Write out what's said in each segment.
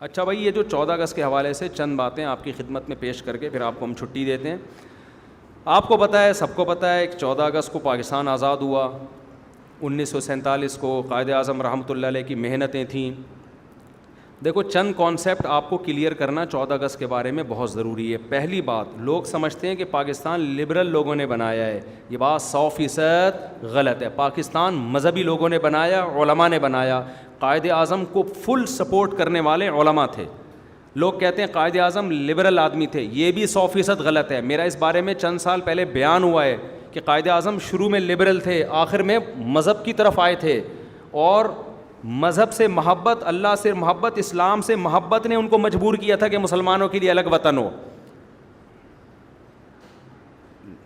اچھا بھائی، یہ جو 14 اگست کے حوالے سے چند باتیں آپ کی خدمت میں پیش کر کے پھر آپ کو ہم چھٹی دیتے ہیں. آپ کو پتہ ہے، سب کو پتہ ہے کہ 14 اگست کو پاکستان آزاد ہوا. 1947 کو قائد اعظم رحمۃ اللہ علیہ کی محنتیں تھیں. دیکھو، چند کانسیپٹ آپ کو کلیئر کرنا 14 اگست کے بارے میں بہت ضروری ہے. پہلی بات، لوگ سمجھتے ہیں کہ پاکستان لبرل لوگوں نے بنایا ہے. یہ بات 100% غلط ہے. پاکستان مذہبی لوگوں نے بنایا، علماء نے بنایا. قائد اعظم کو فل سپورٹ کرنے والے علماء تھے. لوگ کہتے ہیں قائد اعظم لبرل آدمی تھے، یہ بھی 100% غلط ہے. میرا اس بارے میں چند سال پہلے بیان ہوا ہے کہ قائد اعظم شروع میں لبرل تھے، آخر میں مذہب کی طرف آئے تھے، اور مذہب سے محبت، اللہ سے محبت، اسلام سے محبت نے ان کو مجبور کیا تھا کہ مسلمانوں کے لیے الگ وطن ہو.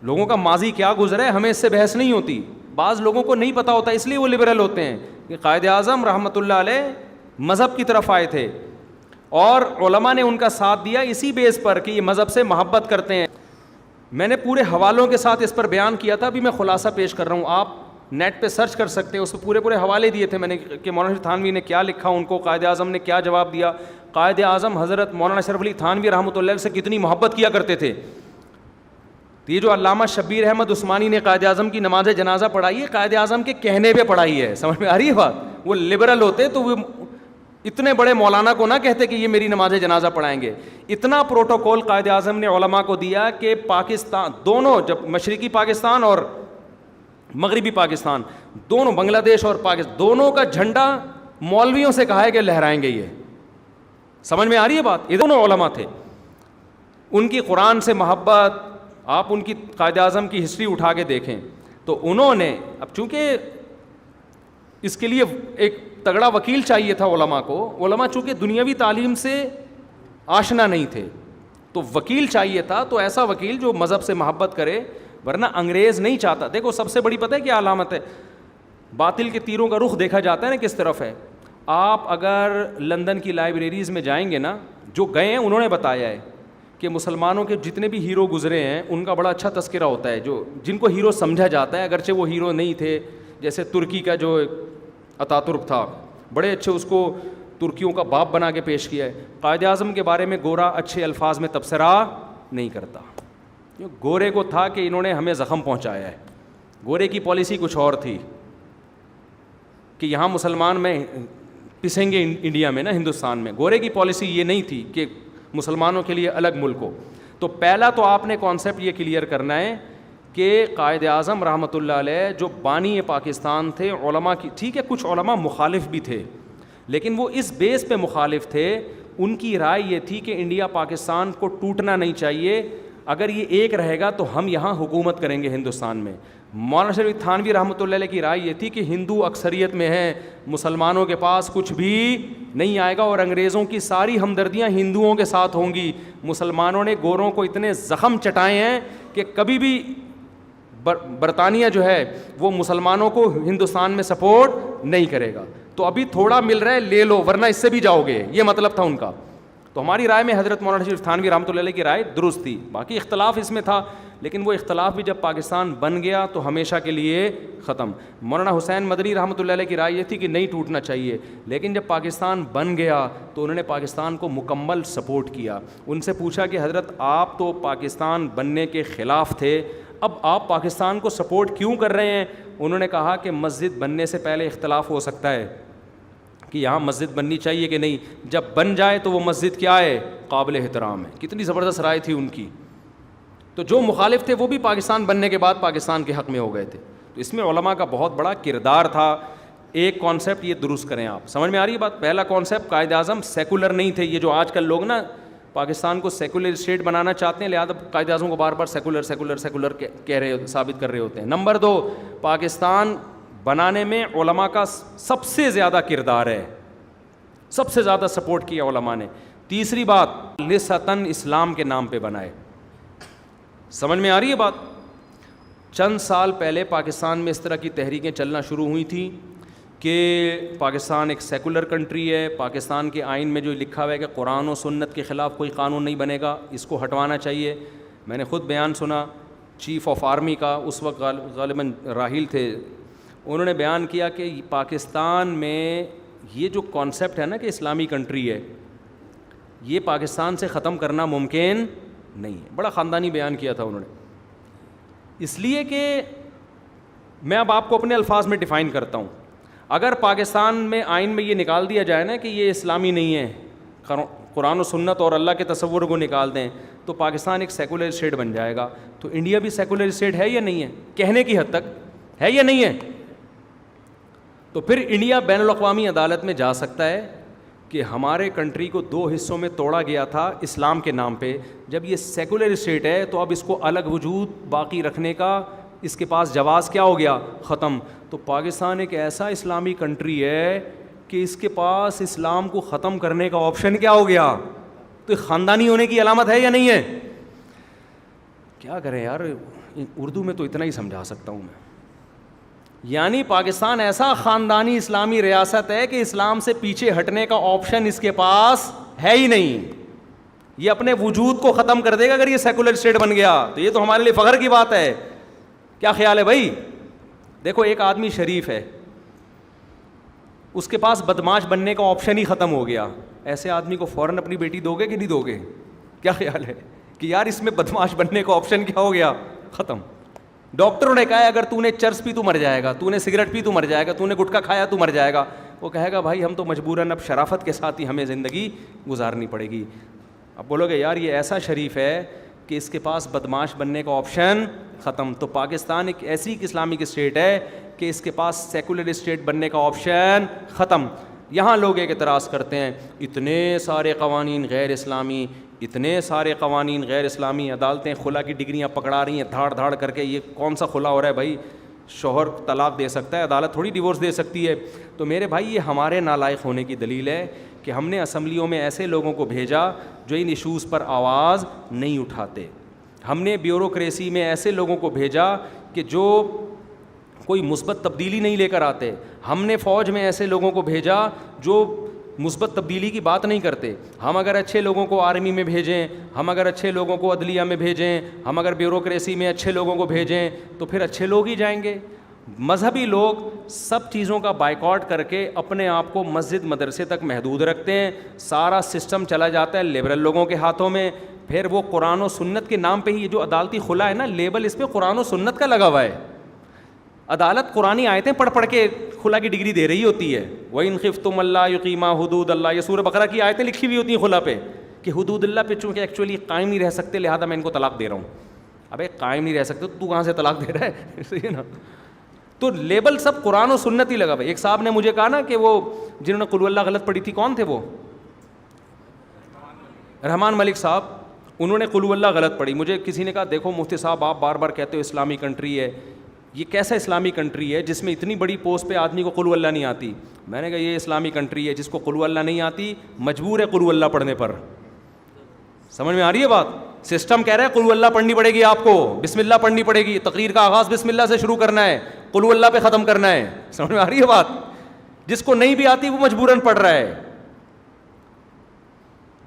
لوگوں کا ماضی کیا گزرا ہے ہمیں اس سے بحث نہیں ہوتی. بعض لوگوں کو نہیں پتہ ہوتا، اس لیے وہ لبرل ہوتے ہیں کہ قائد اعظم رحمۃ اللہ علیہ مذہب کی طرف آئے تھے، اور علماء نے ان کا ساتھ دیا اسی بیس پر کہ یہ مذہب سے محبت کرتے ہیں. میں نے پورے حوالوں کے ساتھ اس پر بیان کیا تھا، ابھی میں خلاصہ پیش کر رہا ہوں. آپ نیٹ پہ سرچ کر سکتے ہیں، اس پہ پورے حوالے دیے تھے میں نے کہ مولانا تھانوی نے کیا لکھا، ان کو قائد اعظم نے کیا جواب دیا. قائد اعظم حضرت مولانا اشرف علی تھانوی رحمۃ اللہ علیہ سے کتنی محبت کیا کرتے تھے. یہ جو علامہ شبیر احمد عثمانی نے قائد اعظم کی نماز جنازہ پڑھائی ہے، قائد اعظم کے کہنے پہ پڑھائی ہے. سمجھ میں آ رہی ہے بات؟ وہ لبرل ہوتے تو وہ اتنے بڑے مولانا کو نہ کہتے کہ یہ میری نماز جنازہ پڑھائیں گے. اتنا پروٹوکول قائد اعظم نے علماء کو دیا کہ پاکستان دونوں، جب مشرقی پاکستان اور مغربی پاکستان دونوں، بنگلہ دیش اور پاکستان دونوں کا جھنڈا مولویوں سے کہا ہے کہ لہرائیں گے. یہ سمجھ میں آ رہی ہے بات؟ یہ دونوں علماء تھے. ان کی قرآن سے محبت، آپ ان کی قائد اعظم کی ہسٹری اٹھا کے دیکھیں تو انہوں نے، اب چونکہ اس کے لیے ایک تگڑا وکیل چاہیے تھا علماء کو، علماء چونکہ دنیاوی تعلیم سے آشنا نہیں تھے تو وکیل چاہیے تھا، تو ایسا وکیل جو مذہب سے محبت کرے، ورنہ انگریز نہیں چاہتا. دیکھو سب سے بڑی پتہ ہے کیا علامت ہے؟ باطل کے تیروں کا رخ دیکھا جاتا ہے نا کس طرف ہے. آپ اگر لندن کی لائبریریز میں جائیں گے نا، جو گئے ہیں انہوں نے بتایا ہے کہ مسلمانوں کے جتنے بھی ہیرو گزرے ہیں ان کا بڑا اچھا تذکرہ ہوتا ہے، جن کو ہیرو سمجھا جاتا ہے اگرچہ وہ ہیرو نہیں تھے. جیسے ترکی کا جو اتاترک تھا، بڑے اچھے اس کو ترکیوں کا باپ بنا کے پیش کیا ہے. قائد اعظم کے بارے میں گورا اچھے الفاظ میں تبصرہ نہیں کرتا. گورے کو تھا کہ انہوں نے ہمیں زخم پہنچایا ہے. گورے کی پالیسی کچھ اور تھی کہ یہاں مسلمان میں پسیں گے انڈیا میں نا، ہندوستان میں. گورے کی پالیسی یہ نہیں تھی کہ مسلمانوں کے لیے الگ ملک ہو. تو پہلا تو آپ نے کانسیپٹ یہ کلیئر کرنا ہے کہ قائد اعظم رحمۃ اللہ علیہ جو بانی پاکستان تھے، علماء کی، ٹھیک ہے کچھ علماء مخالف بھی تھے لیکن وہ اس بیس پہ مخالف تھے، ان کی رائے یہ تھی کہ انڈیا پاکستان کو ٹوٹنا نہیں چاہیے، اگر یہ ایک رہے گا تو ہم یہاں حکومت کریں گے ہندوستان میں. مولانا شریف تھانوی رحمۃ اللہ علیہ کی رائے یہ تھی کہ ہندو اکثریت میں ہے، مسلمانوں کے پاس کچھ بھی نہیں آئے گا، اور انگریزوں کی ساری ہمدردیاں ہندوؤں کے ساتھ ہوں گی. مسلمانوں نے گوروں کو اتنے زخم چٹائے ہیں کہ کبھی بھی برطانیہ جو ہے وہ مسلمانوں کو ہندوستان میں سپورٹ نہیں کرے گا. تو ابھی تھوڑا مل رہا ہے، لے لو ورنہ اس سے بھی جاؤ گے، یہ مطلب تھا ان کا. تو ہماری رائے میں حضرت مولانا شریف تھانوی رحمۃ اللہ علیہ کی رائے درست تھی. باقی اختلاف اس میں تھا، لیکن وہ اختلاف بھی جب پاکستان بن گیا تو ہمیشہ کے لیے ختم. مولانا حسین مدنی رحمۃ اللہ علیہ کی رائے یہ تھی کہ نہیں ٹوٹنا چاہیے، لیکن جب پاکستان بن گیا تو انہوں نے پاکستان کو مکمل سپورٹ کیا. ان سے پوچھا کہ حضرت آپ تو پاکستان بننے کے خلاف تھے، اب آپ پاکستان کو سپورٹ کیوں کر رہے ہیں؟ انہوں نے کہا کہ مسجد بننے سے پہلے اختلاف ہو سکتا ہے کہ یہاں مسجد بننی چاہیے کہ نہیں، جب بن جائے تو وہ مسجد کیا ہے؟ قابل احترام ہے. کتنی زبردست رائے تھی ان کی. تو جو مخالف تھے وہ بھی پاکستان بننے کے بعد پاکستان کے حق میں ہو گئے تھے. تو اس میں علماء کا بہت بڑا کردار تھا. ایک کانسیپٹ یہ درست کریں آپ، سمجھ میں آ رہی ہے بات؟ پہلا کانسیپٹ، قائد اعظم سیکولر نہیں تھے. یہ جو آج کل لوگ نا پاکستان کو سیکولر اسٹیٹ بنانا چاہتے ہیں، لہٰذا قائد اعظم کو بار بار سیکولر سیکولر سیکولر کہہ رہے، ثابت کر رہے ہوتے ہیں. نمبر 2، پاکستان بنانے میں علماء کا سب سے زیادہ کردار ہے، سب سے زیادہ سپورٹ کیا علماء نے. تیسری بات، لسطن اسلام کے نام پہ بنائے. سمجھ میں آ رہی ہے بات؟ چند سال پہلے پاکستان میں اس طرح کی تحریکیں چلنا شروع ہوئی تھیں کہ پاکستان ایک سیکولر کنٹری ہے، پاکستان کے آئین میں جو لکھا ہوا ہے کہ قرآن و سنت کے خلاف کوئی قانون نہیں بنے گا، اس کو ہٹوانا چاہیے. میں نے خود بیان سنا چیف آف آرمی کا، اس وقت غالباً راحیل تھے، انہوں نے بیان کیا کہ پاکستان میں یہ جو کانسیپٹ ہے نا کہ اسلامی کنٹری ہے، یہ پاکستان سے ختم کرنا ممکن نہیں ہے. بڑا خاندانی بیان کیا تھا انہوں نے, اس لیے کہ میں اب آپ کو اپنے الفاظ میں ڈیفائن کرتا ہوں. اگر پاکستان میں آئین میں یہ نکال دیا جائے نا کہ یہ اسلامی نہیں ہے, قرآن و سنت اور اللہ کے تصور کو نکال دیں, تو پاکستان ایک سیکولر اسٹیٹ بن جائے گا. تو انڈیا بھی سیکولر اسٹیٹ ہے یا نہیں ہے؟ کہنے کی حد تک ہے یا نہیں ہے؟ تو پھر انڈیا بین الاقوامی عدالت میں جا سکتا ہے کہ ہمارے کنٹری کو 2 حصوں میں توڑا گیا تھا اسلام کے نام پہ, جب یہ سیکولر اسٹیٹ ہے تو اب اس کو الگ وجود باقی رکھنے کا اس کے پاس جواز کیا ہو گیا؟ ختم. تو پاکستان ایک ایسا اسلامی کنٹری ہے کہ اس کے پاس اسلام کو ختم کرنے کا آپشن کیا ہو گیا؟ تو خاندانی ہونے کی علامت ہے یا نہیں ہے؟ کیا کریں یار, اردو میں تو اتنا ہی سمجھا سکتا ہوں میں. یعنی پاکستان ایسا خاندانی اسلامی ریاست ہے کہ اسلام سے پیچھے ہٹنے کا آپشن اس کے پاس ہے ہی نہیں. یہ اپنے وجود کو ختم کر دے گا اگر یہ سیکولر اسٹیٹ بن گیا. تو یہ تو ہمارے لیے فخر کی بات ہے. کیا خیال ہے بھائی؟ دیکھو ایک آدمی شریف ہے, اس کے پاس بدماش بننے کا آپشن ہی ختم ہو گیا. ایسے آدمی کو فوراً اپنی بیٹی دو گے کہ نہیں دو گے؟ کیا خیال ہے کہ یار اس میں بدماش بننے کا آپشن کیا ہو گیا؟ ختم. ڈاکٹروں نے کہا ہے اگر تو نے چرس پی تو مر جائے گا, تو نے سگریٹ پی تو مر جائے گا, تو نے گٹکا کھایا تو مر جائے گا. وہ کہے گا بھائی ہم تو مجبوراً اب شرافت کے ساتھ ہی ہمیں زندگی گزارنی پڑے گی. اب بولو گے یار یہ ایسا شریف ہے کہ اس کے پاس بدماش بننے کا آپشن ختم. تو پاکستان ایک ایسی اسلامک اسٹیٹ ہے کہ اس کے پاس سیکولر اسٹیٹ بننے کا آپشن ختم. یہاں لوگ ایک اعتراض کرتے ہیں اتنے سارے قوانین غیر اسلامی, اتنے سارے قوانین غیر اسلامی, عدالتیں خلا کی ڈگریاں پکڑا رہی ہیں دھاڑ دھاڑ کر کے. یہ کون سا خلا ہو رہا ہے بھائی؟ شوہر طلاق دے سکتا ہے, عدالت تھوڑی ڈیورس دے سکتی ہے. تو میرے بھائی یہ ہمارے نالائق ہونے کی دلیل ہے کہ ہم نے اسمبلیوں میں ایسے لوگوں کو بھیجا جو ان ایشوز پر آواز نہیں اٹھاتے. ہم نے بیوروکریسی میں ایسے لوگوں کو بھیجا کہ جو کوئی مثبت تبدیلی نہیں لے کر آتے. ہم نے فوج میں ایسے لوگوں کو بھیجا جو مثبت تبدیلی کی بات نہیں کرتے. ہم اگر اچھے لوگوں کو آرمی میں بھیجیں, ہم اگر اچھے لوگوں کو عدلیہ میں بھیجیں, ہم اگر بیوروکریسی میں اچھے لوگوں کو بھیجیں تو پھر اچھے لوگ ہی جائیں گے. مذہبی لوگ سب چیزوں کا بائیکاٹ کر کے اپنے آپ کو مسجد مدرسے تک محدود رکھتے ہیں. سارا سسٹم چلا جاتا ہے لبرل لوگوں کے ہاتھوں میں. پھر وہ قرآن و سنت کے نام پہ ہی یہ جو عدالتی خلا ہے نا, لیبل اس پہ قرآن و سنت کا لگا ہوا ہے. عدالت قرآنی آیتیں پڑھ پڑھ کے خلا کی ڈگری دے رہی ہوتی ہے. وَإِنْ خِفْتُمْ أَلَّا يُقِيمَا حُدُودَ اللَّهِ, یہ سورہ بقرہ کی آیتیں لکھی ہوئی ہوتی ہیں خلا پہ کہ حدود اللہ پہ چونکہ ایکچولی قائم نہیں رہ سکتے لہٰذا میں ان کو طلاق دے رہا ہوں. ابے قائم نہیں رہ سکتے تو کہاں سے طلاق دے رہا ہے؟ صحیح نا. تو لیبل سب قرآن و سنت ہی لگا ہوا ہے. ایک صاحب نے مجھے کہا نا کہ وہ جنہوں نے قل ہو اللہ غلط پڑھی تھی, کون تھے وہ؟ رحمان ملک صاحب. انہوں نے قل ہو اللہ غلط پڑھی. مجھے کسی نے کہا دیکھو مفتی صاحب آپ بار بار کہتے ہو اسلامی کنٹری ہے, یہ کیسا اسلامی کنٹری ہے جس میں اتنی بڑی پوسٹ پہ آدمی کو قل ہو اللہ نہیں آتی؟ میں نے کہا یہ اسلامی کنٹری ہے جس کو قل ہو اللہ نہیں آتی مجبور ہے قل ہو اللہ پڑھنے پر. سمجھ میں آ رہی ہے بات؟ سسٹم کہہ رہا ہے قل ہو اللہ پڑھنی پڑے گی آپ کو, بسم اللہ پڑھنی پڑے گی, تقریر کا آغاز بسم اللہ سے شروع کرنا ہے, قل ہو اللہ پہ ختم کرنا ہے. سمجھ میں آ رہی ہے بات؟ جس کو نہیں بھی آتی وہ مجبوراً پڑھ رہا ہے.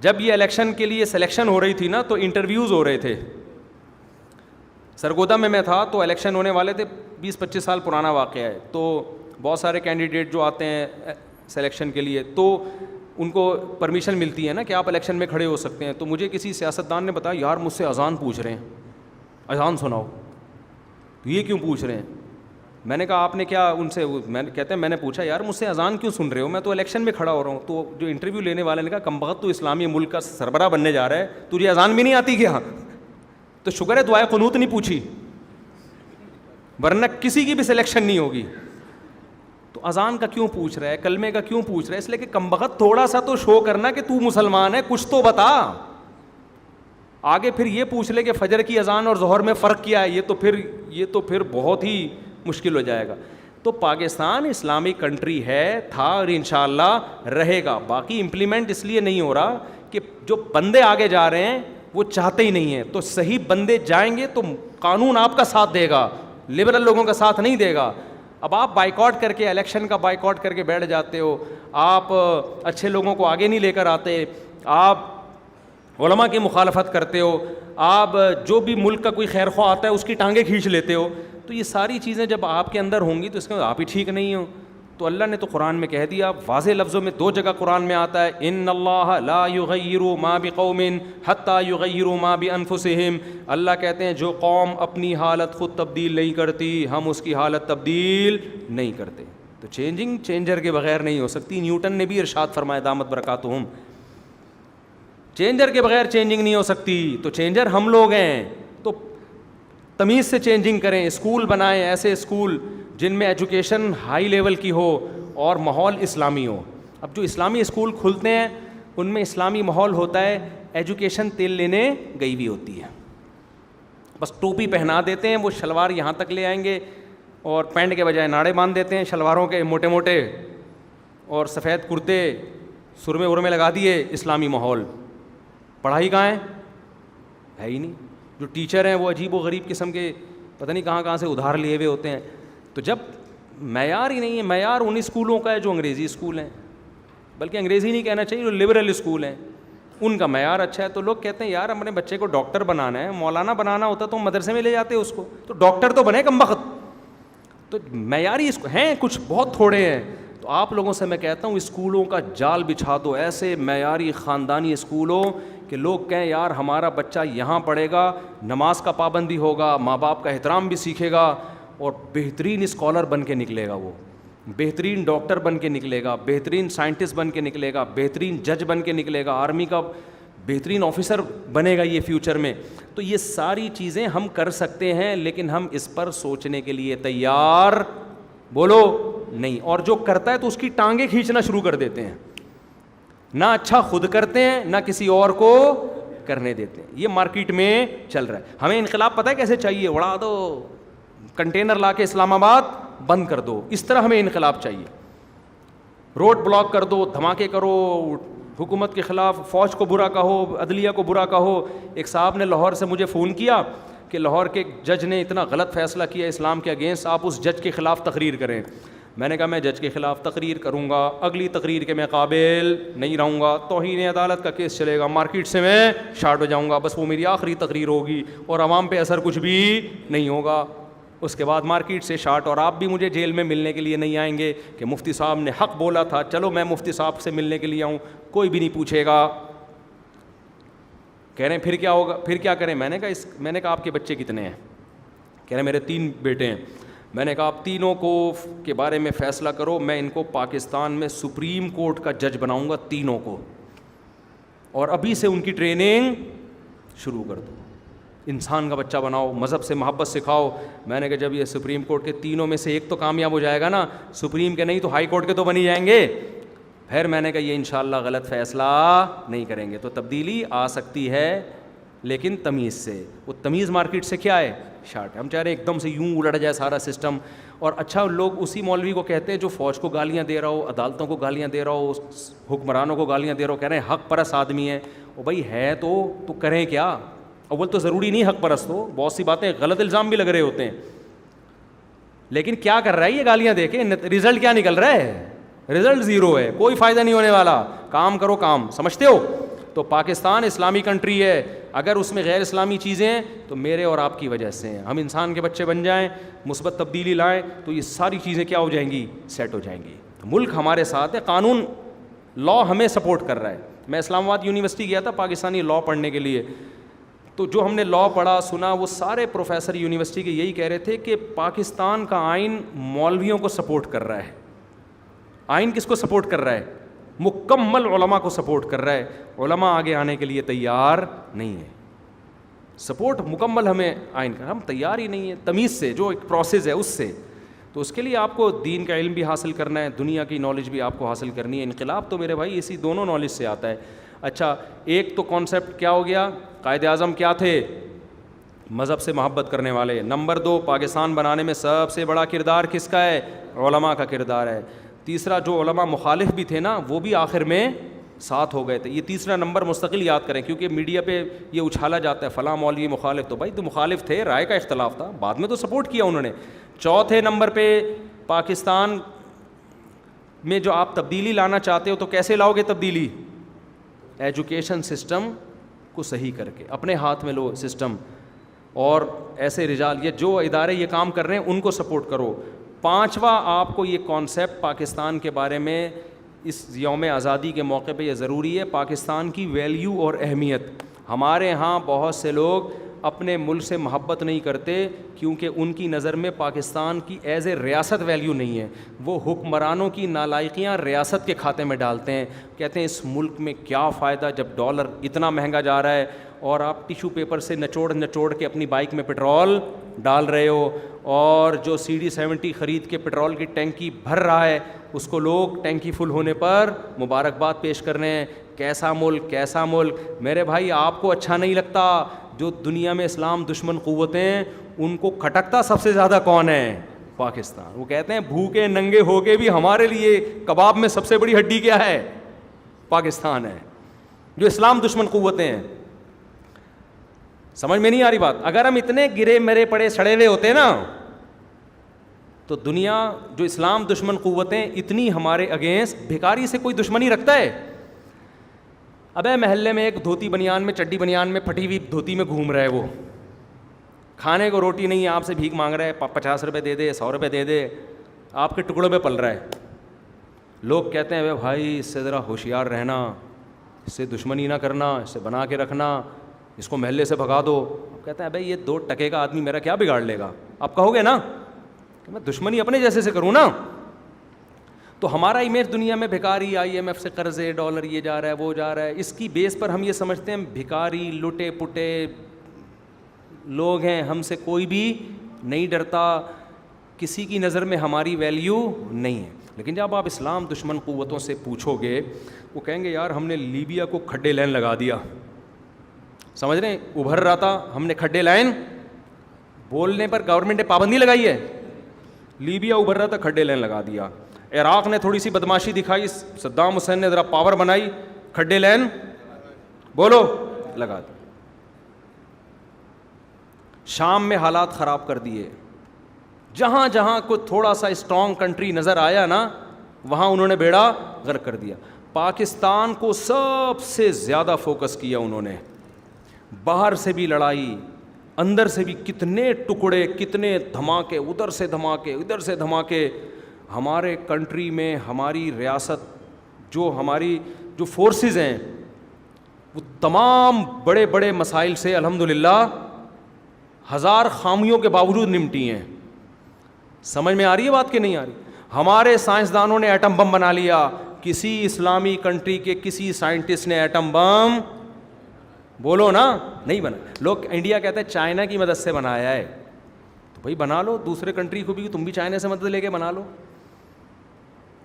جب یہ الیکشن کے لیے سلیکشن ہو رہی تھی نا تو انٹرویوز ہو رہے تھے. سرگودا میں تھا تو الیکشن ہونے والے تھے, 20-25 سال پرانا واقعہ ہے. تو بہت سارے کینڈیڈیٹ جو آتے ہیں سلیکشن کے لیے تو ان کو پرمیشن ملتی ہے نا کہ آپ الیکشن میں کھڑے ہو سکتے ہیں. تو مجھے کسی سیاستدان نے بتایا یار مجھ سے اذان پوچھ رہے ہیں, اذان سناؤ. تو یہ کیوں پوچھ رہے ہیں؟ میں نے کہا آپ نے کیا ان سے, کہتے ہیں میں نے پوچھا یار مجھ سے اذان کیوں سن رہے ہو, میں تو الیکشن میں کھڑا ہو رہا ہوں. تو جو انٹرویو لینے والے نے کہا کمبخت تو اسلامی ملک کا سربراہ بننے جا رہا ہے, تجھے اذان بھی نہیں آتی کیا؟ تو شکر ہے دعائے قنوت نہیں پوچھی, ورنہ کسی کی بھی سلیکشن نہیں ہوگی. تو اذان کا کیوں پوچھ رہا ہے, کلمے کا کیوں پوچھ رہا ہے؟ اس لیے کہ کمبخت تھوڑا سا تو شو کرنا کہ تو مسلمان ہے, کچھ تو بتا. آگے پھر یہ پوچھ لے کہ فجر کی اذان اور ظہر میں فرق کیا ہے, یہ تو پھر بہت ہی مشکل ہو جائے گا. تو پاکستان اسلامی کنٹری ہے, تھا اور انشاءاللہ رہے گا. باقی امپلیمنٹ اس لیے نہیں ہو رہا کہ جو بندے آگے جا رہے ہیں وہ چاہتے ہی نہیں ہیں. تو صحیح بندے جائیں گے تو قانون آپ کا ساتھ دے گا, لبرل لوگوں کا ساتھ نہیں دے گا. اب آپ بائیکاٹ کر کے, الیکشن کا بائیکاٹ کر کے بیٹھ جاتے ہو, آپ اچھے لوگوں کو آگے نہیں لے کر آتے, آپ علماء کی مخالفت کرتے ہو, آپ جو بھی ملک کا کوئی خیر خواہ آتا ہے اس کی ٹانگیں کھینچ لیتے ہو. تو یہ ساری چیزیں جب آپ کے اندر ہوں گی تو اس کا آپ ہی ٹھیک نہیں ہو. تو اللہ نے تو قرآن میں کہہ دیا واضح لفظوں میں, 2 جگہ قرآن میں آتا ہے ان اللہ لا یغیر ما بقوم حتی یغیروا ما بانفسہم. اللہ کہتے ہیں جو قوم اپنی حالت خود تبدیل نہیں کرتی ہم اس کی حالت تبدیل نہیں کرتے. تو چینجنگ چینجر کے بغیر نہیں ہو سکتی. نیوٹن نے بھی ارشاد فرمایا دامت برکاتہم, چینجر کے بغیر چینجنگ نہیں ہو سکتی. تو چینجر ہم لوگ ہیں. تو تمیز سے چینجنگ کریں, اسکول بنائیں ایسے اسکول جن میں ایجوکیشن ہائی لیول کی ہو اور ماحول اسلامی ہو. اب جو اسلامی اسکول کھلتے ہیں ان میں اسلامی ماحول ہوتا ہے, ایجوکیشن تیل لینے گئی ہوئی ہوتی ہے, بس ٹوپی پہنا دیتے ہیں, وہ شلوار یہاں تک لے آئیں گے اور پینٹ کے بجائے ناڑے باندھ دیتے ہیں شلواروں کے موٹے موٹے, اور سفید کرتے سرمے ورمے لگا دیے. اسلامی ماحول, پڑھائی کہاں ہے ہی نہیں. جو ٹیچر ہیں وہ عجیب و غریب قسم کے پتہ نہیں کہاں کہاں سے ادھار لیے ہوئے ہوتے ہیں. تو جب معیار ہی نہیں ہے, معیار ان اسکولوں کا ہے جو انگریزی اسکول ہیں, بلکہ انگریزی نہیں کہنا چاہیے, جو لبرل اسکول ہیں ان کا معیار اچھا ہے. تو لوگ کہتے ہیں یار اپنے بچے کو ڈاکٹر بنانا ہے, مولانا بنانا ہوتا تو مدرسے میں لے جاتے اس کو, تو ڈاکٹر تو بنے کم وقت. تو معیاری ہیں کچھ بہت تھوڑے ہیں. تو آپ لوگوں سے میں کہتا ہوں اسکولوں کا جال بچھا دو, ایسے معیاری خاندانی اسکولوں کہ لوگ کہیں یار ہمارا بچہ یہاں پڑھے گا, نماز کا پابندی ہوگا, ماں باپ کا احترام بھی سیکھے گا, اور بہترین اسکالر بن کے نکلے گا, وہ بہترین ڈاکٹر بن کے نکلے گا, بہترین سائنٹسٹ بن کے نکلے گا, بہترین جج بن کے نکلے گا, آرمی کا بہترین آفیسر بنے گا یہ فیوچر میں. تو یہ ساری چیزیں ہم کر سکتے ہیں, لیکن ہم اس پر سوچنے کے لیے تیار بولو نہیں. اور جو کرتا ہے تو اس کی ٹانگیں کھینچنا شروع کر دیتے ہیں, نہ اچھا خود کرتے ہیں نہ کسی اور کو کرنے دیتے ہیں. یہ مارکیٹ میں چل رہا ہے. ہمیں انقلاب پتہ ہے کیسے چاہیے, اڑا دو, کنٹینر لا کے اسلام آباد بند کر دو, اس طرح ہمیں انقلاب چاہیے. روڈ بلاک کر دو, دھماکے کرو, حکومت کے خلاف فوج کو برا کہو, عدلیہ کو برا کہو. ایک صاحب نے لاہور سے مجھے فون کیا کہ لاہور کے جج نے اتنا غلط فیصلہ کیا اسلام کے اگینسٹ, آپ اس جج کے خلاف تقریر کریں. میں نے کہا میں جج کے خلاف تقریر کروں گا, اگلی تقریر کے میں قابل نہیں رہوں گا, توہین عدالت کا کیس چلے گا, مارکیٹ سے میں شارٹ ہو جاؤں گا, بس وہ میری آخری تقریر ہوگی اور عوام پہ اثر کچھ بھی نہیں ہوگا. اس کے بعد مارکیٹ سے شارٹ, اور آپ بھی مجھے جیل میں ملنے کے لیے نہیں آئیں گے کہ مفتی صاحب نے حق بولا تھا, چلو میں مفتی صاحب سے ملنے کے لیے آؤں, کوئی بھی نہیں پوچھے گا. کہہ رہے ہیں پھر کیا ہوگا, پھر کیا کریں. میں نے کہا آپ کے بچے کتنے ہیں؟ کہہ رہے ہیں میرے 3 بیٹے ہیں. میں نے کہا آپ تینوں کو کے بارے میں فیصلہ کرو, میں ان کو پاکستان میں سپریم کورٹ کا جج بناؤں گا تینوں کو, اور ابھی سے ان کی ٹریننگ شروع کر دو. انسان کا بچہ بناؤ, مذہب سے محبت سکھاؤ. میں نے کہا جب یہ سپریم کورٹ کے تینوں میں سے ایک تو کامیاب ہو جائے گا نا, سپریم کے نہیں تو ہائی کورٹ کے تو بن ہی جائیں گے. پھر میں نے کہا یہ انشاءاللہ غلط فیصلہ نہیں کریں گے. تو تبدیلی آ سکتی ہے لیکن تمیز سے. وہ تمیز مارکیٹ سے کیا ہے, شارٹ. ہم چاہ رہے ہیں ایک دم سے یوں الٹ جائے سارا سسٹم. اور اچھا لوگ اسی مولوی کو کہتے ہیں جو فوج کو گالیاں دے رہا ہو, عدالتوں کو گالیاں دے رہا ہو, حکمرانوں کو گالیاں دے رہا ہو, کہہ رہے ہیں حق پرست آدمی ہے. وہ بھائی ہے تو کریں کیا؟ اول تو ضروری نہیں حق پرست ہو, بہت سی باتیں غلط الزام بھی لگ رہے ہوتے ہیں, لیکن کیا کر رہا ہے یہ گالیاں دے کے, رزلٹ کیا نکل رہا ہے؟ رزلٹ زیرو ہے, کوئی فائدہ نہیں ہونے والا. کام کرو کام, سمجھتے ہو؟ تو پاکستان اسلامی کنٹری ہے, اگر اس میں غیر اسلامی چیزیں ہیں تو میرے اور آپ کی وجہ سے ہیں. ہم انسان کے بچے بن جائیں, مثبت تبدیلی لائیں تو یہ ساری چیزیں کیا ہو جائیں گی, سیٹ ہو جائیں گی. ملک ہمارے ساتھ ہے, قانون لا ہمیں سپورٹ کر رہا ہے. میں اسلام آباد یونیورسٹی گیا تھا پاکستانی لا پڑھنے کے لیے, تو جو ہم نے لا پڑھا سنا وہ سارے پروفیسر یونیورسٹی کے یہی کہہ رہے تھے کہ پاکستان کا آئین مولویوں کو سپورٹ کر رہا ہے. آئین کس کو سپورٹ کر رہا ہے؟ مکمل علماء کو سپورٹ کر رہا ہے. علماء آگے آنے کے لیے تیار نہیں ہے. سپورٹ مکمل ہمیں آئین کا, ہم تیار ہی نہیں ہیں تمیز سے, جو ایک پروسیس ہے اس سے. تو اس کے لیے آپ کو دین کا علم بھی حاصل کرنا ہے, دنیا کی نالج بھی آپ کو حاصل کرنی ہے. انقلاب تو میرے بھائی اسی دونوں نالج سے آتا ہے. اچھا, ایک تو کانسیپٹ کیا ہو گیا, قائد اعظم کیا تھے؟ مذہب سے محبت کرنے والے. نمبر 2, پاکستان بنانے میں سب سے بڑا کردار کس کا ہے؟ علماء کا کردار ہے. تیسرا, جو علماء مخالف بھی تھے نا وہ بھی آخر میں ساتھ ہو گئے تھے. یہ تیسرا نمبر مستقل یاد کریں, کیونکہ میڈیا پہ یہ اچھالا جاتا ہے فلاں مولوی مخالف. تو بھائی تو مخالف تھے, رائے کا اختلاف تھا, بعد میں تو سپورٹ کیا انہوں نے. چوتھے نمبر پہ پاکستان میں جو آپ تبدیلی لانا چاہتے ہو تو کیسے لاؤ گے تبدیلی؟ ایجوکیشن سسٹم کو صحیح کر کے اپنے ہاتھ میں لو سسٹم, اور ایسے رجال یہ جو ادارے یہ کام کر رہے ہیں ان کو سپورٹ کرو. پانچواں آپ کو یہ کانسیپٹ پاکستان کے بارے میں اس یوم آزادی کے موقع پہ یہ ضروری ہے، پاکستان کی ویلیو اور اہمیت. ہمارے ہاں بہت سے لوگ اپنے ملک سے محبت نہیں کرتے کیونکہ ان کی نظر میں پاکستان کی ایز اے ریاست ویلیو نہیں ہے. وہ حکمرانوں کی نالائقیاں ریاست کے کھاتے میں ڈالتے ہیں، کہتے ہیں اس ملک میں کیا فائدہ جب ڈالر اتنا مہنگا جا رہا ہے اور آپ ٹیشو پیپر سے نچوڑ کے اپنی بائک میں پٹرول ڈال رہے ہو، اور جو CD-70 خرید کے پٹرول کی ٹینکی بھر رہا ہے اس کو لوگ ٹینکی فل ہونے پر مبارکباد پیش کر رہے ہیں. کیسا ملک، کیسا ملک. میرے بھائی آپ کو اچھا نہیں لگتا؟ جو دنیا میں اسلام دشمن قوتیں ان کو کھٹکتا سب سے زیادہ کون ہے؟ پاکستان. وہ کہتے ہیں بھوکے ننگے ہو کے بھی ہمارے لیے کباب میں سب سے بڑی ہڈی کیا ہے؟ پاکستان ہے. جو اسلام دشمن قوتیں ہیں. سمجھ میں نہیں آ رہی بات؟ اگر ہم اتنے گرے مرے پڑے سڑے ہوئے ہوتے نا تو دنیا جو اسلام دشمن قوتیں اتنی ہمارے اگینسٹ، بھکاری سے کوئی دشمنی رکھتا ہے؟ ابے محلے میں ایک دھوتی بنیان میں، چڈی بنیان میں، پھٹی ہوئی دھوتی میں گھوم رہا ہے، وہ کھانے کو روٹی نہیں ہے، آپ سے بھیک مانگ رہا ہے، 50 روپے دے دے، 100 روپے دے دے، آپ کے ٹکڑوں پہ پل رہا ہے. لوگ کہتے ہیں بھائی اس سے ذرا ہوشیار رہنا، اس سے دشمنی نہ کرنا، اس سے بنا کے رکھنا، اس کو محلے سے بھگا دو. کہتے ہیں بھائی یہ 2 ٹکے کا آدمی میرا کیا بگاڑ لے گا؟ آپ کہو گے نا کہ میں دشمنی اپنے جیسے سے کروں نا. تو ہمارا امیج دنیا میں بھکاری، IMF سے قرضے، ڈالر یہ جا رہا ہے وہ جا رہا ہے، اس کی بیس پر ہم یہ سمجھتے ہیں بھکاری لٹے پٹے لوگ ہیں، ہم سے کوئی بھی نہیں ڈرتا، کسی کی نظر میں ہماری ویلیو نہیں ہے. لیکن جب آپ اسلام دشمن قوتوں سے پوچھو گے وہ کہیں گے یار ہم نے لیبیا کو کھڈے لائن لگا دیا. سمجھ رہے ہیں؟ ابھر رہا تھا، ہم نے کھڈے لائن، بولنے پر گورنمنٹ نے پابندی لگائی ہے. لیبیا ابھر رہا تھا، کھڈے لائن لگا دیا. عراق نے تھوڑی سی بدماشی دکھائی، صدام حسین نے ذرا پاور بنائی، کھڈے لائن بولو لگا دی. شام میں حالات خراب کر دیے. جہاں جہاں کو تھوڑا سا اسٹرانگ کنٹری نظر آیا نا وہاں انہوں نے بیڑا غرق کر دیا. پاکستان کو سب سے زیادہ فوکس کیا انہوں نے، باہر سے بھی لڑائی، اندر سے بھی کتنے ٹکڑے، کتنے دھماکے، ادھر سے دھماکے ادھر سے دھماکے. ہمارے کنٹری میں ہماری ریاست جو ہماری جو فورسز ہیں وہ تمام بڑے بڑے مسائل سے الحمدللہ 1000 خامیوں کے باوجود نمٹی ہیں. سمجھ میں آ رہی ہے بات کہ نہیں آ رہی؟ ہمارے سائنسدانوں نے ایٹم بم بنا لیا، کسی اسلامی کنٹری کے کسی سائنٹسٹ نے ایٹم بم بولو نا نہیں بنا. لوگ انڈیا کہتے ہیں چائنا کی مدد سے بنایا ہے، تو بھائی بنا لو، دوسرے کنٹری کو بھی تم بھی چائنا سے مدد لے کے بنا لو.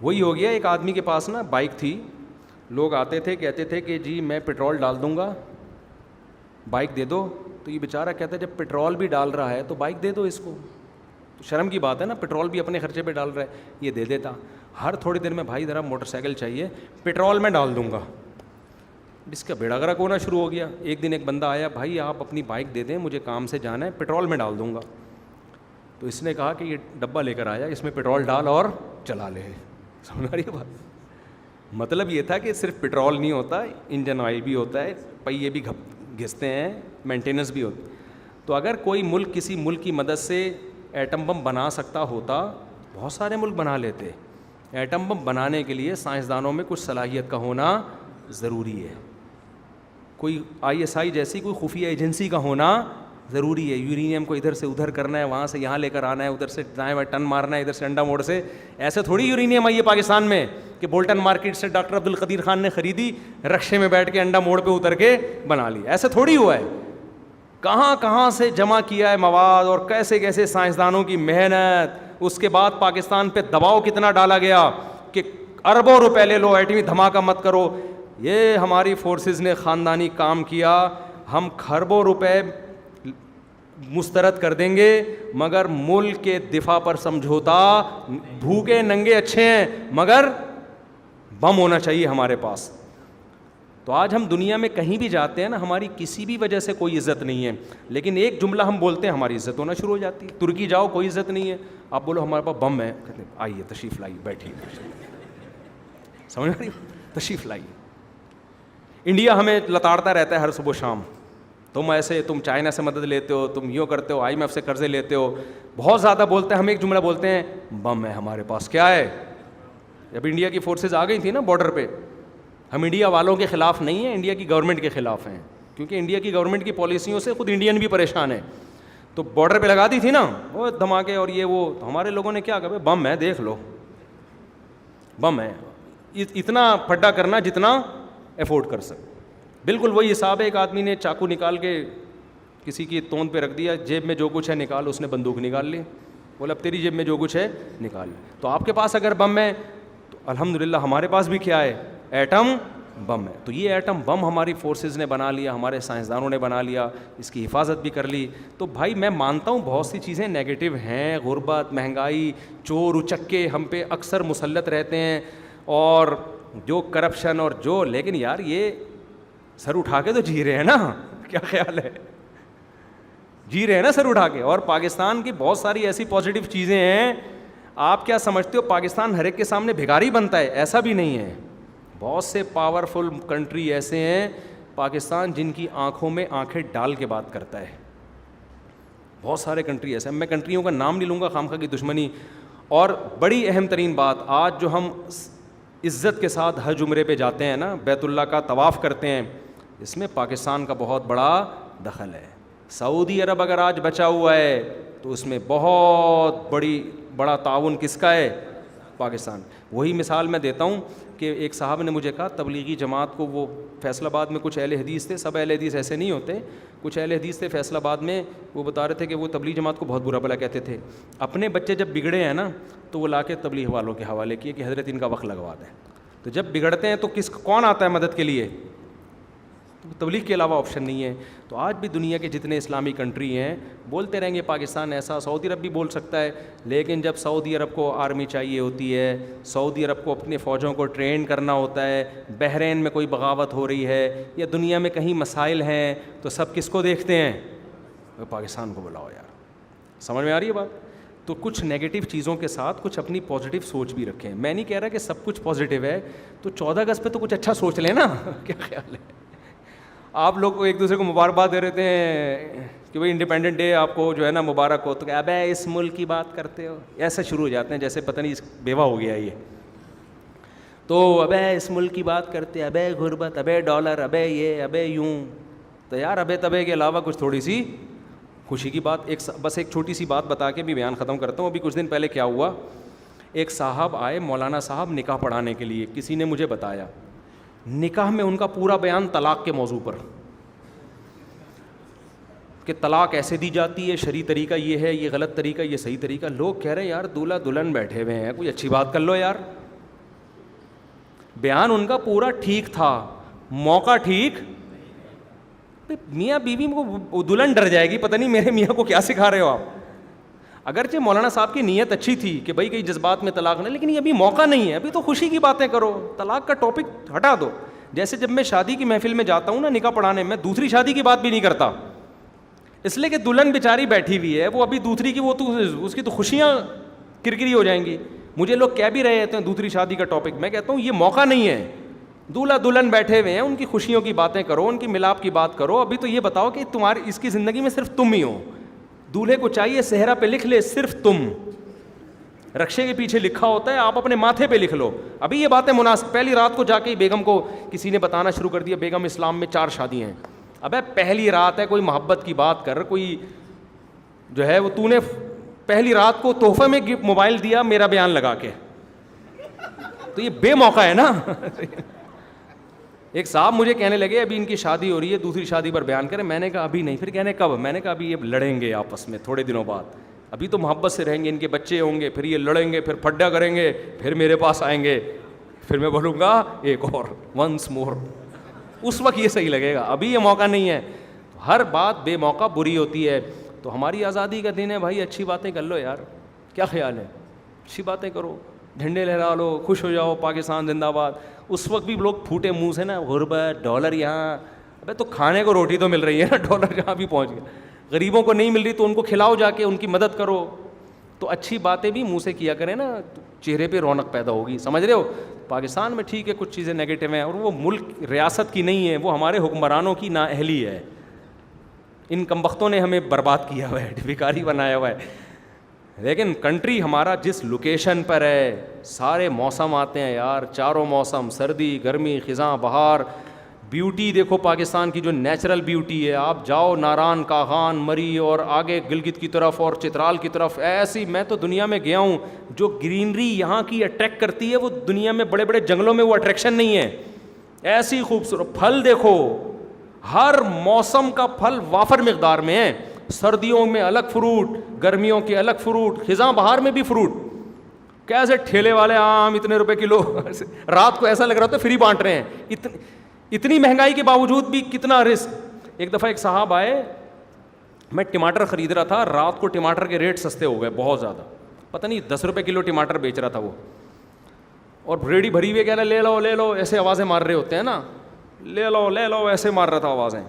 وہی ہو گیا. ایک آدمی کے پاس نا بائک تھی، لوگ آتے تھے کہتے تھے کہ جی میں پٹرول ڈال دوں گا، بائک دے دو. تو یہ بیچارہ کہتا ہے جب پٹرول بھی ڈال رہا ہے تو بائک دے دو اس کو. تو شرم کی بات ہے نا، پٹرول بھی اپنے خرچے پہ ڈال رہا ہے، یہ دے دیتا. ہر تھوڑی دیر میں بھائی ذرا موٹر سائیکل چاہیے، پٹرول میں ڈال دوں گا. اس کا بیڑا غرق ہونا شروع ہو گیا. ایک دن ایک بندہ آیا، بھائی آپ اپنی بائک دے دیں، مجھے کام سے جانا ہے، پٹرول میں ڈال دوں گا. تو اس نے کہا کہ یہ ڈبہ لے کر آیا، اس میں پٹرول ڈال اور چلا لے. سمجھ آ رہی ہے بات؟ مطلب یہ تھا کہ صرف پٹرول نہیں ہوتا، انجن آئل بھی ہوتا ہے، پہیے بھی گھستے ہیں، مینٹیننس بھی ہوتی. تو اگر کوئی ملک کسی ملک کی مدد سے ایٹم بم بنا سکتا ہوتا، بہت سارے ملک بنا لیتے. ایٹم بم بنانے کے لیے سائنسدانوں میں کچھ صلاحیت کا ہونا ضروری ہے، کوئی ISI جیسی کوئی خفیہ ایجنسی کا ہونا ضروری ہے. یورینیم کو ادھر سے ادھر کرنا ہے، وہاں سے یہاں لے کر آنا ہے، ادھر سے دائیں بائیں ٹن مارنا ہے، ادھر سے انڈا موڑ سے. ایسے تھوڑی یورینیم آئی ہے پاکستان میں کہ بولٹن مارکیٹ سے ڈاکٹر عبد القدیر خان نے خریدی، رکشے میں بیٹھ کے انڈا موڑ پہ اتر کے بنا لی. ایسے تھوڑی ہوا ہے. کہاں کہاں سے جمع کیا ہے مواد، اور کیسے کیسے سائنسدانوں کی محنت. اس کے بعد پاکستان پہ دباؤ کتنا ڈالا گیا کہ اربوں روپے لے لو، ایٹمی دھماکہ مت کرو. یہ ہماری فورسز نے خاندانی کام کیا. ہم کھربوں روپے مسترد کر دیں گے مگر ملک کے دفاع پر سمجھوتا. بھوکے ننگے اچھے ہیں مگر بم ہونا چاہیے ہمارے پاس. تو آج ہم دنیا میں کہیں بھی جاتے ہیں نا، ہماری کسی بھی وجہ سے کوئی عزت نہیں ہے، لیکن ایک جملہ ہم بولتے ہیں ہماری عزت ہونا شروع ہو جاتی ہے. ترکی جاؤ کوئی عزت نہیں ہے، آپ بولو ہمارے پاس بم ہے، کہتے ہیں آئیے تشریف لائیے بیٹھیے. سمجھ رہی؟ تشریف لائیے. انڈیا ہمیں لتاڑتا رہتا ہے ہر صبح و شام، تم ایسے، تم چائنا سے مدد لیتے ہو، تم یوں کرتے ہو، IMF سے قرضے لیتے ہو. بہت زیادہ بولتے ہیں. ہم ایک جملہ بولتے ہیں، بم ہے ہمارے پاس. کیا ہے؟ جب انڈیا کی فورسز آ گئی تھیں نا بارڈر پہ، ہم انڈیا والوں کے خلاف نہیں ہیں، انڈیا کی گورنمنٹ کے خلاف ہیں، کیونکہ انڈیا کی گورنمنٹ کی پالیسیوں سے خود انڈین بھی پریشان ہے. تو بارڈر پہ لگا دی تھی نا وہ دھماکے اور یہ وہ، تو ہمارے لوگوں نے کیا کہا، بم ہے دیکھ لو، بم ہے. اتنا پھڈا کرنا جتنا افورڈ کر سکے. بالکل وہی حساب ہے. ایک آدمی نے چاقو نکال کے کسی کی توند پہ رکھ دیا، جیب میں جو کچھ ہے نکال، اس نے بندوق نکال لی، بولا اب تیری جیب میں جو کچھ ہے نکال. تو آپ کے پاس اگر بم ہے تو الحمدللہ ہمارے پاس بھی کیا ہے؟ ایٹم بم ہے. تو یہ ایٹم بم ہماری فورسز نے بنا لیا، ہمارے سائنسدانوں نے بنا لیا، اس کی حفاظت بھی کر لی. تو بھائی میں مانتا ہوں بہت سی چیزیں نیگیٹو ہیں، غربت، مہنگائی، چور اچکے ہم پہ اکثر مسلط رہتے ہیں، اور جو کرپشن اور جو، لیکن یار یہ سر اٹھا کے تو جی رہے ہیں نا. کیا خیال ہے؟ جی رہے ہیں نا سر اٹھا کے. اور پاکستان کی بہت ساری ایسی پازیٹیو چیزیں ہیں. آپ کیا سمجھتے ہو پاکستان ہر ایک کے سامنے بھکاری بنتا ہے؟ ایسا بھی نہیں ہے. بہت سے پاورفل کنٹری ایسے ہیں پاکستان جن کی آنکھوں میں آنکھیں ڈال کے بات کرتا ہے. بہت سارے کنٹری ایسے ہیں، میں کنٹریوں کا نام نہیں لوں گا خامخواہ کی دشمنی. اور بڑی اہم ترین بات، آج جو ہم عزت کے ساتھ حج عمرے پہ جاتے ہیں نا، بیت اللہ کا طواف کرتے ہیں، اس میں پاکستان کا بہت بڑا دخل ہے. سعودی عرب اگر آج بچا ہوا ہے تو اس میں بہت بڑا تعاون کس کا ہے؟ پاکستان. وہی مثال میں دیتا ہوں کہ ایک صاحب نے مجھے کہا تبلیغی جماعت کو، وہ فیصل آباد میں کچھ اہل حدیث تھے، سب اہل حدیث ایسے نہیں ہوتے، کچھ اہل حدیث تھے فیصل آباد میں، وہ بتا رہے تھے کہ وہ تبلیغ جماعت کو بہت برا بھلا کہتے تھے. اپنے بچے جب بگڑے ہیں نا تو وہ لا کے تبلیغ والوں کے حوالے کیے کہ حضرت ان کا وقت لگوا دیں. تو جب بگڑتے ہیں تو کون آتا ہے مدد کے لیے؟ تبلیغ کے علاوہ آپشن نہیں ہے. تو آج بھی دنیا کے جتنے اسلامی کنٹری ہیں بولتے رہیں گے پاکستان ایسا، سعودی عرب بھی بول سکتا ہے، لیکن جب سعودی عرب کو آرمی چاہیے ہوتی ہے، سعودی عرب کو اپنے فوجوں کو ٹرین کرنا ہوتا ہے، بحرین میں کوئی بغاوت ہو رہی ہے یا دنیا میں کہیں مسائل ہیں، تو سب کس کو دیکھتے ہیں؟ پاکستان کو بلاؤ یار. سمجھ میں آ رہی ہے بات؟ تو کچھ نیگیٹو چیزوں کے ساتھ کچھ اپنی پازیٹیو سوچ بھی رکھیں. میں نہیں کہہ رہا کہ سب کچھ پازیٹیو ہے، تو 14 اگست پہ تو کچھ اچھا سوچ لیں نا. کیا خیال ہے؟ آپ لوگ ایک دوسرے کو مبارکباد دے رہتے ہیں کہ بھائی انڈیپینڈنٹ ڈے آپ کو جو ہے نا مبارک ہو، تو کہ ابے اس ملک کی بات کرتے ہو، ایسے شروع ہو جاتے ہیں جیسے پتہ نہیں بیوہ ہو گیا یہ. تو ابے اس ملک کی بات کرتے، ابے غربت، ابے ڈالر، ابے یہ، ابے یوں. تو یار ابے تبے کے علاوہ کچھ تھوڑی سی خوشی کی بات. بس ایک چھوٹی سی بات بتا کے بھی بیان ختم کرتا ہوں. ابھی کچھ دن پہلے کیا ہوا، ایک صاحب آئے، مولانا صاحب، نکاح پڑھانے کے لیے. کسی نے مجھے بتایا نکاح میں ان کا پورا بیان طلاق کے موضوع پر، کہ طلاق ایسے دی جاتی ہے، شرعی طریقہ یہ ہے، یہ غلط طریقہ، یہ صحیح طریقہ. لوگ کہہ رہے ہیں یار دولہا دلہن بیٹھے ہوئے ہیں، کوئی اچھی بات کر لو یار. بیان ان کا پورا ٹھیک تھا، موقع ٹھیک. میاں بیوی کو دلہن ڈر جائے گی، پتہ نہیں میرے میاں کو کیا سکھا رہے ہو آپ. اگرچہ مولانا صاحب کی نیت اچھی تھی کہ بھائی کئی جذبات میں طلاق نہیں، لیکن یہ ابھی موقع نہیں ہے، ابھی تو خوشی کی باتیں کرو، طلاق کا ٹاپک ہٹا دو. جیسے جب میں شادی کی محفل میں جاتا ہوں نا نکاح پڑھانے، میں دوسری شادی کی بات بھی نہیں کرتا، اس لیے کہ دلہن بیچاری بیٹھی ہوئی ہے، وہ ابھی دوسری کی، وہ تو اس کی تو خوشیاں کرکری ہو جائیں گی. مجھے لوگ کہہ بھی رہے ہیں دوسری شادی کا ٹاپک، میں کہتا ہوں یہ موقع نہیں ہے. دولہا دلہن بیٹھے ہوئے ہیں، ان کی خوشیوں کی باتیں کرو، ان کی ملاپ کی بات کرو. ابھی تو یہ بتاؤ کہ تمہاری اس کی زندگی میں صرف تم ہی ہو. دولہے کو چاہیے صحرا پہ لکھ لے صرف تم، رکشے کے پیچھے لکھا ہوتا ہے، آپ اپنے ماتھے پہ لکھ لو. ابھی یہ باتیں مناسب. پہلی رات کو جا کے بیگم کو کسی نے بتانا شروع کر دیا، بیگم اسلام میں 4 شادیاں ہیں. ابے پہلی رات ہے، کوئی محبت کی بات کر، کوئی جو ہے وہ تو نے پہلی رات کو تحفے میں موبائل دیا میرا بیان لگا کے، تو یہ بے موقع ہے نا. ایک صاحب مجھے کہنے لگے ابھی ان کی شادی ہو رہی ہے، دوسری شادی پر بیان کریں. میں نے کہا ابھی نہیں. پھر کہنے کب؟ میں نے کہا ابھی یہ لڑیں گے آپس میں تھوڑے دنوں بعد، ابھی تو محبت سے رہیں گے، ان کے بچے ہوں گے، پھر یہ لڑیں گے، پھر پھڈا کریں گے، پھر میرے پاس آئیں گے، پھر میں بولوں گا ایک اور ونس مور. اس وقت یہ صحیح لگے گا، ابھی یہ موقع نہیں ہے. ہر بات بے موقع بری ہوتی ہے. تو ہماری آزادی کا دن ہے بھائی، اچھی باتیں کر لو یار. کیا خیال ہے؟ اچھی باتیں کرو، جھنڈے لہرا لو، خوش ہو جاؤ، پاکستان زندہ باد. اس وقت بھی لوگ پھوٹے منہ سے نا غربت، ڈالر یہاں. ابے تو کھانے کو روٹی تو مل رہی ہے نا، ڈالر جہاں بھی پہنچ گیا. غریبوں کو نہیں مل رہی تو ان کو کھلاؤ جا کے، ان کی مدد کرو. تو اچھی باتیں بھی منہ سے کیا کریں نا، چہرے پہ رونق پیدا ہوگی. سمجھ رہے ہو؟ پاکستان میں ٹھیک ہے کچھ چیزیں نیگیٹو ہیں، اور وہ ملک ریاست کی نہیں ہے، وہ ہمارے حکمرانوں کی نااہلی ہے. ان کمبختوں نے ہمیں برباد کیا ہوا ہے, بھکاری بنایا ہوا ہے. لیکن کنٹری ہمارا جس لوکیشن پر ہے, سارے موسم آتے ہیں یار, چاروں موسم, سردی, گرمی, خزاں, بہار. بیوٹی دیکھو پاکستان کی جو نیچرل بیوٹی ہے, آپ جاؤ ناران, کاغان, مری اور آگے گلگت کی طرف اور چترال کی طرف, ایسی میں تو دنیا میں گیا ہوں, جو گرینری یہاں کی اٹریکٹ کرتی ہے وہ دنیا میں بڑے بڑے جنگلوں میں وہ اٹریکشن نہیں ہے. ایسی خوبصورت پھل دیکھو, ہر موسم کا پھل وافر مقدار میں ہے. سردیوں میں الگ فروٹ, گرمیوں کے الگ فروٹ, خزاں بہار میں بھی فروٹ. کیسے ٹھیلے والے آم اتنے روپے کلو, رات کو ایسا لگ رہا ہوتا ہے فری بانٹ رہے ہیں. اتنی مہنگائی کے باوجود بھی کتنا رسک. ایک دفعہ ایک صاحب آئے, میں ٹماٹر خرید رہا تھا, رات کو ٹماٹر کے ریٹ سستے ہو گئے بہت زیادہ, پتہ نہیں 10 روپے کلو ٹماٹر بیچ رہا تھا وہ, اور ریڑھی بھری ہوئی کہہ رہا لے لو لے لو, ایسے آوازیں مار رہے ہوتے ہیں نا, لے لو لے لو, ایسے مار رہا تھا آوازیں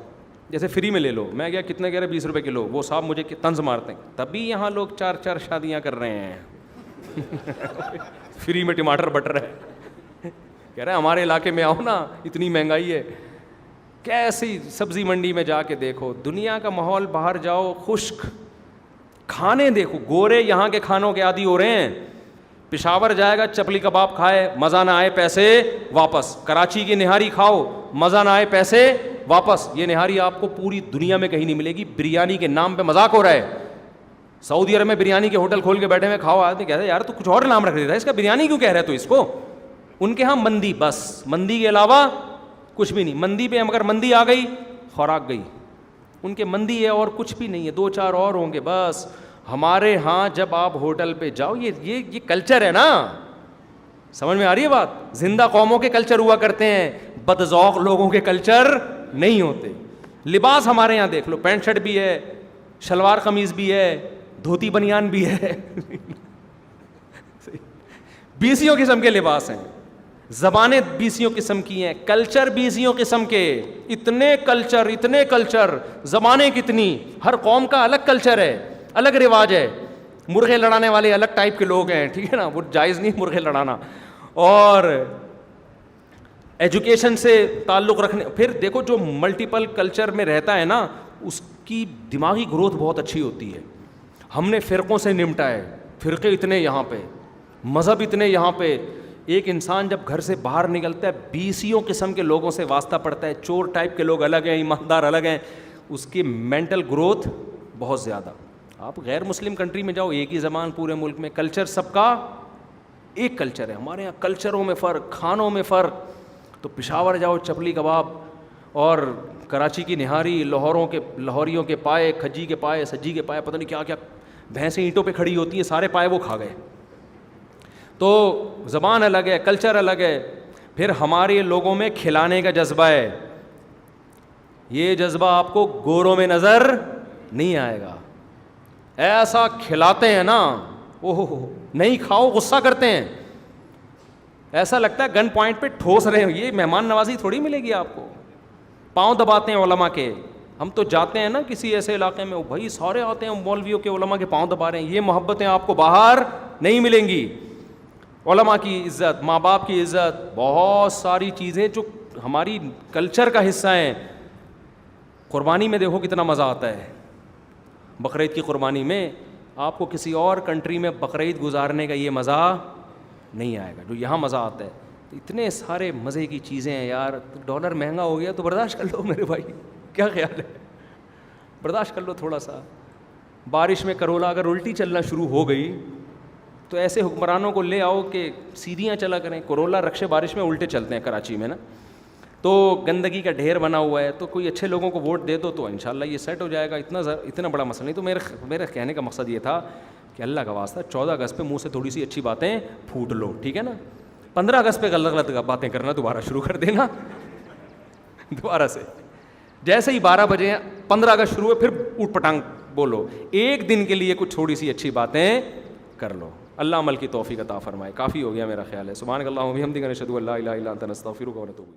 جیسے فری میں لے لو. میں کیا کتنے کہہ رہے 20 روپے کلو. وہ صاحب مجھے طنز مارتے ہیں, تبھی یہاں لوگ 4 شادیاں کر رہے ہیں, فری میں ٹماٹر بٹ رہا ہے. کہہ رہے ہمارے علاقے میں آؤ نا, اتنی مہنگائی ہے. کیسی سبزی منڈی میں جا کے دیکھو, دنیا کا ماحول, باہر جاؤ خشک, کھانے دیکھو, گورے یہاں کے کھانوں کے عادی ہو رہے ہیں. پشاور جائے گا چپلی کباب کھائے, مزہ نہ آئے پیسے واپس. کراچی کی نہاری کھاؤ, مزہ نہ آئے پیسے واپس. یہ نہاری آپ کو پوری دنیا میں کہیں نہیں ملے گی. بریانی کے نام پہ مذاق ہو رہا ہے. سعودی عرب میں بریانی کے ہوٹل کھول کے بیٹھے ہوئے, کھاؤ, آدمی کہتے ہیں یار تو کچھ اور نام رکھ دیتا ہے اس کا, بریانی کیوں کہہ رہا ہے تو اس کو. ان کے ہاں مندی, بس مندی کے علاوہ کچھ بھی نہیں. مندی پہ اگر مندی آ گئی خوراک گئی. ان کے مندی ہے اور کچھ بھی نہیں ہے, 2-4 اور ہوں گے بس. ہمارے ہاں جب آپ ہوٹل پہ جاؤ, یہ کلچر ہے نا, سمجھ میں آ رہی ہے بات. زندہ قوموں کے کلچر ہوا کرتے ہیں, بدذوق لوگوں کے کلچر نہیں ہوتے. لباس ہمارے یہاں دیکھ لو, پینٹ شرٹ بھی ہے, شلوار قمیض بھی ہے, دھوتی بنیان بھی ہے, 20 قسم کے لباس ہیں, زبانیں 20 قسم کی ہیں, کلچر 20 قسم کے, اتنے کلچر, زبانیں کتنی. ہر قوم کا الگ کلچر ہے, الگ رواج ہے. مرغے لڑانے والے الگ ٹائپ کے لوگ ہیں, ٹھیک ہے نا, وہ جائز نہیں مرغے لڑانا. اور ایجوکیشن سے تعلق رکھنے, پھر دیکھو جو ملٹیپل کلچر میں رہتا ہے نا, اس کی دماغی گروتھ بہت اچھی ہوتی ہے. ہم نے فرقوں سے نمٹا ہے, فرقے اتنے یہاں پہ, مذہب اتنے یہاں پہ. ایک انسان جب گھر سے باہر نکلتا ہے 20 قسم کے لوگوں سے واسطہ پڑتا ہے. چور ٹائپ کے لوگ الگ ہیں, ایماندار الگ ہیں, اس کی مینٹل گروتھ بہت زیادہ. آپ غیر مسلم کنٹری میں جاؤ, ایک ہی زبان پورے ملک میں, کلچر سب کا ایک کلچر ہے. ہمارے یہاں کلچروں میں فرق, کھانوں میں فرق. تو پشاور جاؤ چپلی کباب, اور کراچی کی نہاری, لاہوریوں کے پائے, کھجی کے پائے, سجی کے پائے, پتہ نہیں کیا کیا بھینسیں اینٹوں پہ کھڑی ہوتی ہیں, سارے پائے وہ کھا گئے. تو زبان الگ ہے, کلچر الگ ہے. پھر ہمارے لوگوں میں کھلانے کا جذبہ ہے, یہ جذبہ آپ کو گوروں میں نظر نہیں آئے گا. ایسا کھلاتے ہیں نا, اوہ نہیں کھاؤ غصہ کرتے ہیں, ایسا لگتا ہے گن پوائنٹ پہ ٹھوس رہے ہیں. یہ مہمان نوازی تھوڑی ملے گی آپ کو. پاؤں دباتے ہیں علماء کے. ہم تو جاتے ہیں نا کسی ایسے علاقے میں, بھائی سارے آتے ہیں مولویوں کے, علماء کے پاؤں دبا رہے ہیں. یہ محبتیں آپ کو باہر نہیں ملیں گی. علماء کی عزت, ماں باپ کی عزت, بہت ساری چیزیں جو ہماری کلچر کا حصہ ہیں. قربانی میں دیکھو کتنا مزہ آتا ہے. بقرعید کی قربانی میں آپ کو کسی اور کنٹری میں بقرعید گزارنے کا یہ مزہ نہیں آئے گا جو یہاں مزہ آتا ہے. اتنے سارے مزے کی چیزیں ہیں یار. ڈالر مہنگا ہو گیا تو برداشت کر لو میرے بھائی, کیا خیال ہے, برداشت کر لو تھوڑا سا. بارش میں کرولا اگر الٹی چلنا شروع ہو گئی تو ایسے حکمرانوں کو لے آؤ کہ سیدھیاں چلا کریں. کرولا رکشے بارش میں الٹے چلتے ہیں کراچی میں نا, تو گندگی کا ڈھیر بنا ہوا ہے. تو کوئی اچھے لوگوں کو ووٹ دے دو تو انشاءاللہ یہ سیٹ ہو جائے گا. اتنا بڑا مسئلہ نہیں. تو میرے کہنے کا مقصد یہ تھا کہ اللہ کا واسطہ 14 اگست پہ منہ سے تھوڑی سی اچھی باتیں پھوٹ لو, ٹھیک ہے نا. 15 اگست پہ غلط باتیں کرنا دوبارہ شروع کر دینا دوبارہ سے. جیسے ہی 12 بجے 15 اگست شروع ہے پھر اوٹ پٹانگ بولو. ایک دن کے لیے کچھ تھوڑی سی اچھی باتیں کر لو. اللہ عمل کی توفیق عطا فرمائے. کافی ہو گیا میرا خیال ہے. سبحانک اللہم و بحمدک, نشہد ان لا الہ الا انت, نستغفرک و نتوب الیک.